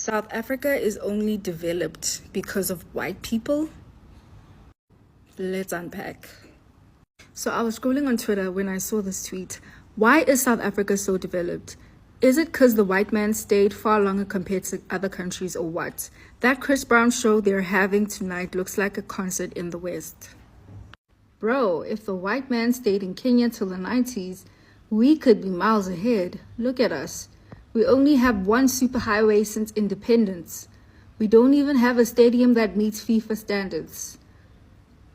South Africa is only developed because of white people. Let's unpack. So I was scrolling on Twitter when I saw this tweet. Why is South Africa so developed? Is it because the white man stayed far longer compared to other countries or what? That Chris Brown show they're having tonight looks like a concert in the West. Bro, if the white man stayed in Kenya till the 90s, we could be miles ahead. Look at us. We only have one superhighway since independence. We don't even have a stadium that meets FIFA standards.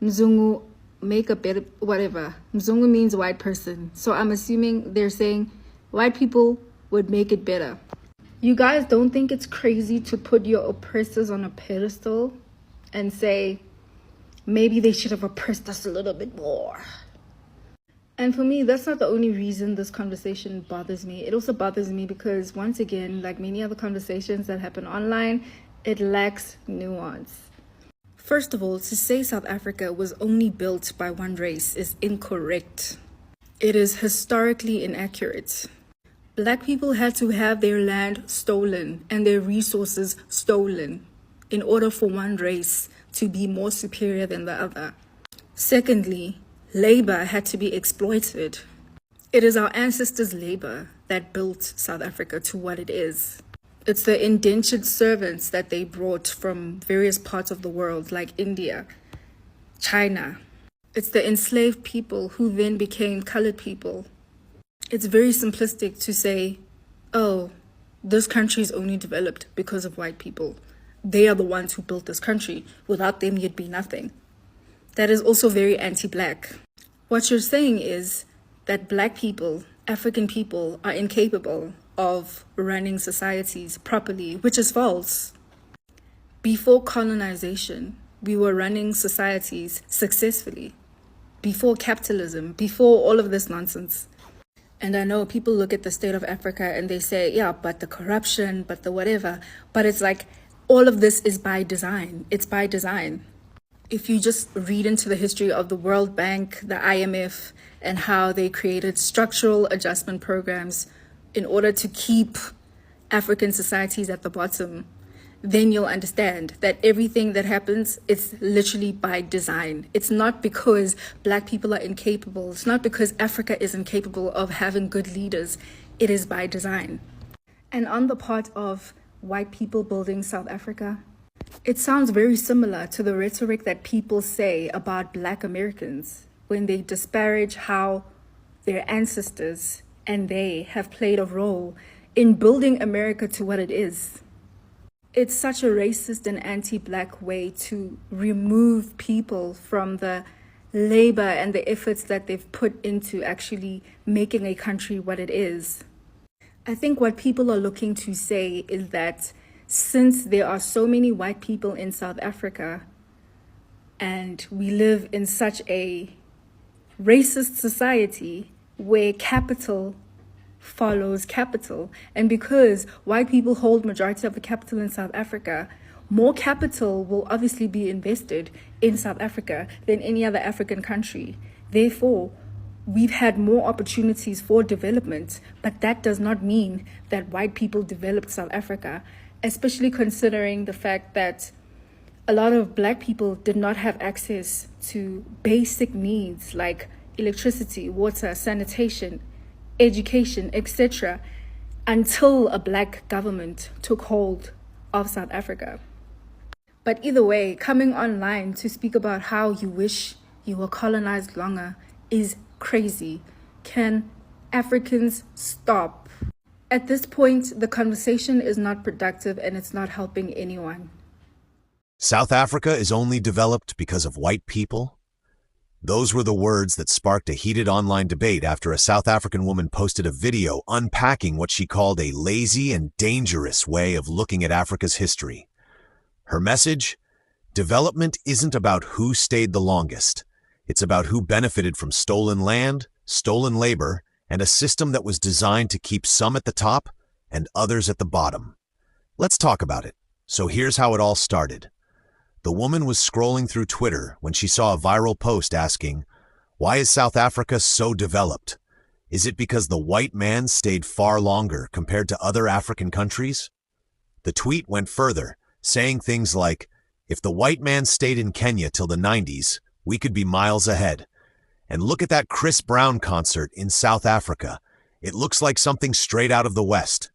Mzungu, make a better, whatever. Mzungu means white person. So I'm assuming they're saying white people would make it better. You guys don't think it's crazy to put your oppressors on a pedestal and say, maybe they should have oppressed us a little bit more? And for me, that's not the only reason this conversation bothers me. It also bothers me because, once again, like many other conversations that happen online, it lacks nuance. First of all, to say South Africa was only built by one race is incorrect. It is historically inaccurate. Black people had to have their land stolen and their resources stolen in order for one race to be more superior than the other. Secondly, labor had to be exploited. It is our ancestors' labor that built South Africa to what it is. It's the indentured servants that they brought from various parts of the world, like India, China. It's the enslaved people who then became colored people. It's very simplistic to say, oh, this country is only developed because of white people. They are the ones who built this country. Without them, you'd be nothing. That is also very anti-black. What you're saying is that black people, African people, are incapable of running societies properly, which is false. Before colonization, we were running societies successfully. Before capitalism, before all of this nonsense. And I know people look at the state of Africa and they say, yeah, but the corruption, but the whatever. But it's like, all of this is by design. It's by design. If you just read into the history of the World Bank, the IMF, and how they created structural adjustment programs in order to keep African societies at the bottom, then you'll understand that everything that happens is literally by design. It's not because black people are incapable. It's not because Africa is incapable of having good leaders. It is by design. And on the part of white people building South Africa, it sounds very similar to the rhetoric that people say about black Americans when they disparage how their ancestors and they have played a role in building America to what it is. It's such a racist and anti-black way to remove people from the labor and the efforts that they've put into actually making a country what it is. I think what people are looking to say is that since there are so many white people in South Africa and we live in such a racist society where capital follows capital, and because white people hold majority of the capital in South Africa, more capital will obviously be invested in South Africa than any other African country. Therefore, we've had more opportunities for development, but that does not mean that white people developed South Africa, especially considering the fact that a lot of black people did not have access to basic needs like electricity, water, sanitation, education, etc., until a black government took hold of South Africa. But either way, coming online to speak about how you wish you were colonized longer is crazy. Can Africans stop? At this point, the conversation is not productive and it's not helping anyone. South Africa is only developed because of white people? Those were the words that sparked a heated online debate after a South African woman posted a video unpacking what she called a lazy and dangerous way of looking at Africa's history. Her message? Development isn't about who stayed the longest. It's about who benefited from stolen land, stolen labor, and a system that was designed to keep some at the top and others at the bottom. Let's talk about it. So here's how it all started. The woman was scrolling through Twitter when she saw a viral post asking, "Why is South Africa so developed? Is it because the white man stayed far longer compared to other African countries?" The tweet went further, saying things like, "If the white man stayed in Kenya till the 90s, we could be miles ahead. And look at that Chris Brown concert in South Africa. It looks like something straight out of the West."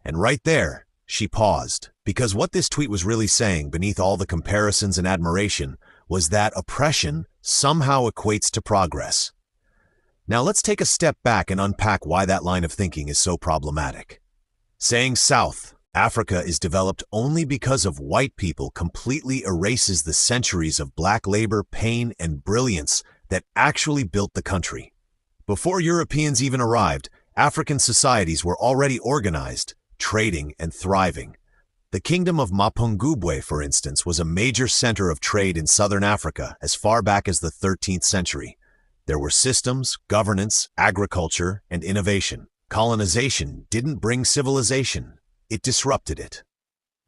And right there, she paused, because what this tweet was really saying, beneath all the comparisons and admiration, was that oppression somehow equates to progress. Now let's take a step back and unpack why that line of thinking is so problematic. Saying South Africa is developed only because of white people completely erases the centuries of black labor, pain, and brilliance that actually built the country. Before Europeans even arrived, African societies were already organized, trading, and thriving. The Kingdom of Mapungubwe, for instance, was a major center of trade in southern Africa as far back as the 13th century. There were systems, governance, agriculture, and innovation. Colonization didn't bring civilization, it disrupted it.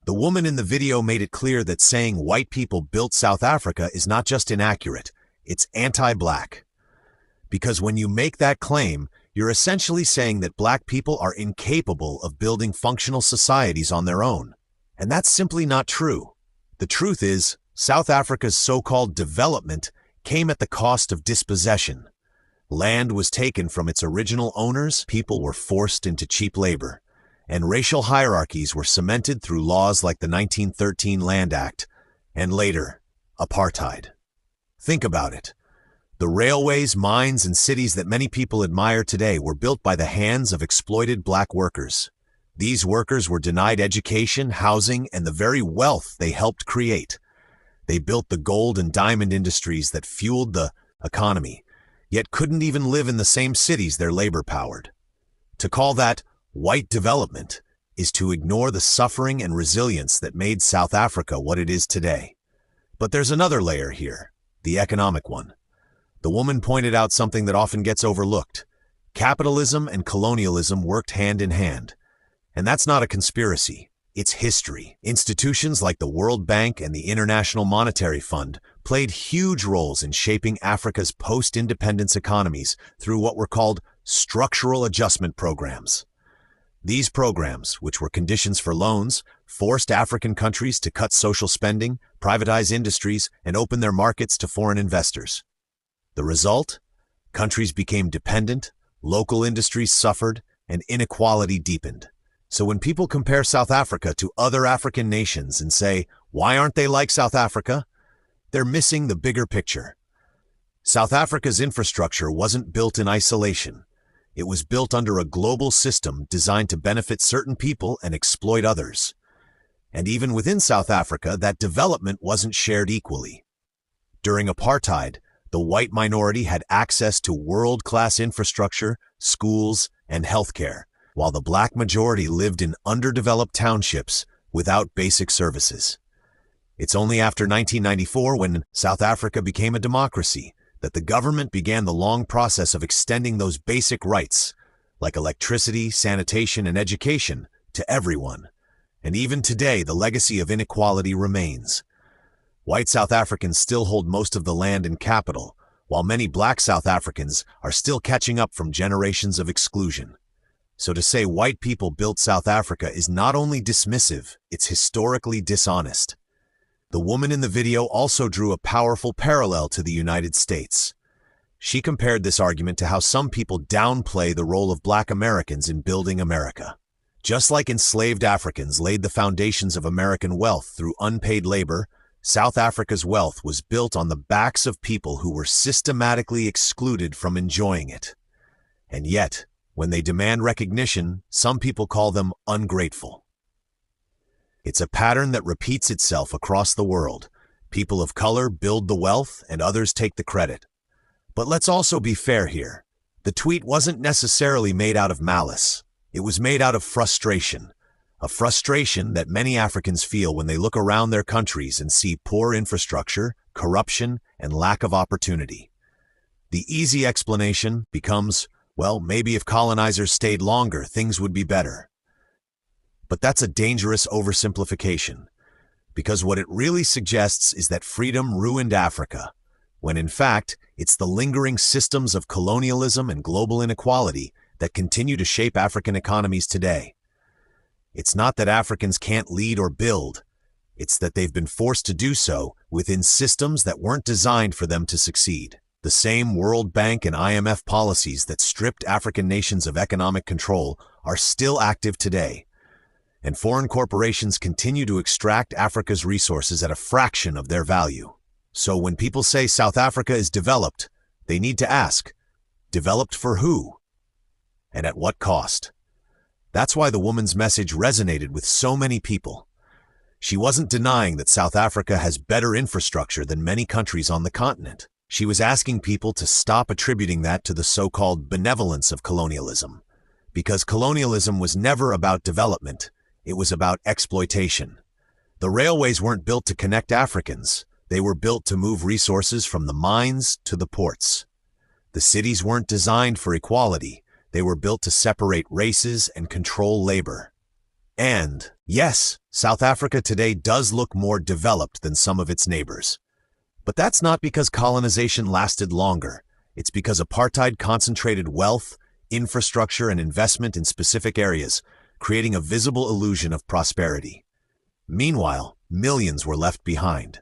The woman in the video made it clear that saying white people built South Africa is not just inaccurate, it's anti-black. Because when you make that claim, you're essentially saying that black people are incapable of building functional societies on their own. And that's simply not true. The truth is, South Africa's so-called development came at the cost of dispossession. Land was taken from its original owners, people were forced into cheap labor, and racial hierarchies were cemented through laws like the 1913 Land Act, and later, apartheid. Think about it. The railways, mines, and cities that many people admire today were built by the hands of exploited black workers. These workers were denied education, housing, and the very wealth they helped create. They built the gold and diamond industries that fueled the economy, yet couldn't even live in the same cities their labor powered. To call that white development is to ignore the suffering and resilience that made South Africa what it is today. But there's another layer here, the economic one. The woman pointed out something that often gets overlooked. Capitalism and colonialism worked hand in hand. And that's not a conspiracy, it's history. Institutions like the World Bank and the International Monetary Fund played huge roles in shaping Africa's post-independence economies through what were called structural adjustment programs. These programs, which were conditions for loans, forced African countries to cut social spending, privatize industries, and open their markets to foreign investors. The result? Countries became dependent, local industries suffered, and inequality deepened. So when people compare South Africa to other African nations and say, why aren't they like South Africa? They're missing the bigger picture. South Africa's infrastructure wasn't built in isolation. It was built under a global system designed to benefit certain people and exploit others. And even within South Africa, that development wasn't shared equally. During apartheid, the white minority had access to world-class infrastructure, schools, and healthcare, while the black majority lived in underdeveloped townships without basic services. It's only after 1994, when South Africa became a democracy, that the government began the long process of extending those basic rights, like electricity, sanitation, and education, to everyone. And even today, the legacy of inequality remains. White South Africans still hold most of the land and capital, while many black South Africans are still catching up from generations of exclusion. So to say white people built South Africa is not only dismissive, it's historically dishonest. The woman in the video also drew a powerful parallel to the United States. She compared this argument to how some people downplay the role of black Americans in building America. Just like enslaved Africans laid the foundations of American wealth through unpaid labor, South Africa's wealth was built on the backs of people who were systematically excluded from enjoying it. And yet, when they demand recognition, some people call them ungrateful. It's a pattern that repeats itself across the world. People of color build the wealth and others take the credit. But let's also be fair here. The tweet wasn't necessarily made out of malice. It was made out of frustration. A frustration that many Africans feel when they look around their countries and see poor infrastructure, corruption, and lack of opportunity. The easy explanation becomes, well, maybe if colonizers stayed longer, things would be better. But that's a dangerous oversimplification, because what it really suggests is that freedom ruined Africa, when in fact, it's the lingering systems of colonialism and global inequality that continue to shape African economies today. It's not that Africans can't lead or build. It's that they've been forced to do so within systems that weren't designed for them to succeed. The same World Bank and IMF policies that stripped African nations of economic control are still active today. And foreign corporations continue to extract Africa's resources at a fraction of their value. So when people say South Africa is developed, they need to ask, developed for who? And at what cost? That's why the woman's message resonated with so many people. She wasn't denying that South Africa has better infrastructure than many countries on the continent. She was asking people to stop attributing that to the so-called benevolence of colonialism. Because colonialism was never about development, it was about exploitation. The railways weren't built to connect Africans. They were built to move resources from the mines to the ports. The cities weren't designed for equality. They were built to separate races and control labor. And, yes, South Africa today does look more developed than some of its neighbors. But that's not because colonization lasted longer. It's because apartheid concentrated wealth, infrastructure, and investment in specific areas, creating a visible illusion of prosperity. Meanwhile, millions were left behind.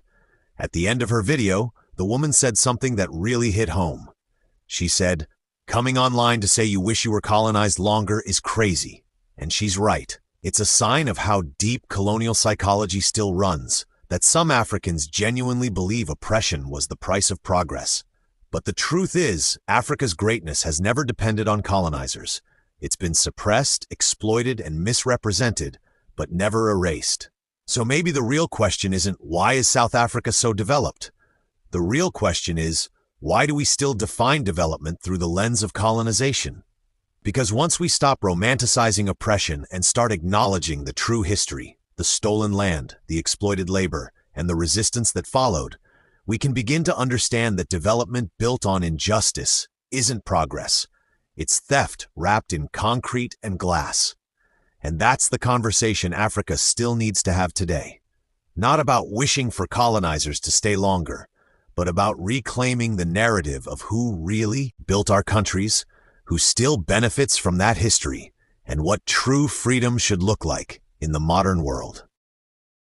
At the end of her video, the woman said something that really hit home. She said, "Coming online to say you wish you were colonized longer is crazy." And she's right. It's a sign of how deep colonial psychology still runs, that some Africans genuinely believe oppression was the price of progress. But the truth is, Africa's greatness has never depended on colonizers. It's been suppressed, exploited, and misrepresented, but never erased. So maybe the real question isn't, why is South Africa so developed? The real question is, why do we still define development through the lens of colonization? Because once we stop romanticizing oppression and start acknowledging the true history, the stolen land, the exploited labor, and the resistance that followed, we can begin to understand that development built on injustice isn't progress. It's theft wrapped in concrete and glass. And that's the conversation Africa still needs to have today. Not about wishing for colonizers to stay longer, but about reclaiming the narrative of who really built our countries, who still benefits from that history, and what true freedom should look like in the modern world.